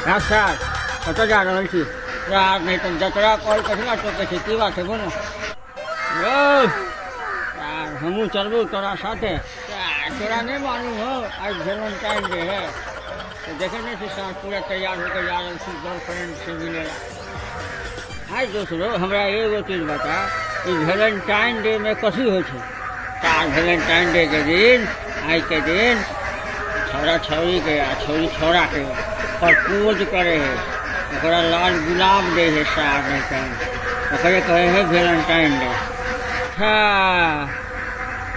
हाँ सर कत जा रहा छी यार नहीं तुम जतरा कॉल कठिना तो के की बात है बोलो यार हमू चलबू तोरा साथे तोरा नहीं मालूम हो आज वैलेंटाइन डे है तो देखे नहीं थी साथ पूरा तैयार होकर जा रहे थी गर्लफ्रेंड से मिलेगा। आज दोस्तों हमरा एगो चीज बता कि वैलेंटाइन डे में कथी हो वैलेंटाइन डे के दिन आज के दिन छौरा छौरी के छौरी छौरा के प्रपोज करे है ओकरा लाल गुलाब दे है सार नहीं कहे कहे है वैलेंटाइन डे। हाँ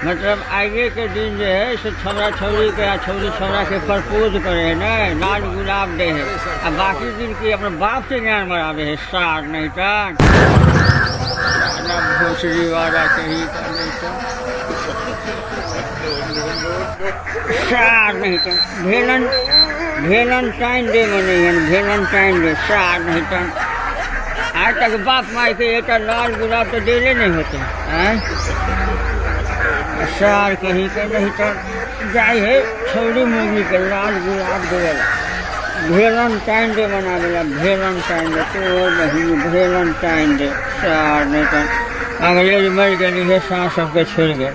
मतलब आगे के दिन जो है सो छौरा छौरी के या छौरी छौरा के प्रपोज करे है ना लाल गुलाब दे है और बाकी दिन की अपने बाप से ज्ञान मरावे है सार नहीं भोसरी वाला कहीं का नहीं सार नहीं वैलेंटाइन डे मने वैलेंटाइन डे सार नहीं आज तक बाप माई के एक लाल गुलाब तो देले नहीं होते हैं सार कहीं के नहीं तो जाए है छौरी मुर्गी के लाल गुलाब देवेला वैलेंटाइन डे मनावेला वैलेंटाइन डे तो नहीं वैलेंटाइन डे सार नहीं तो अंग्रेज मर गए है सांस सबके छोड़ गए।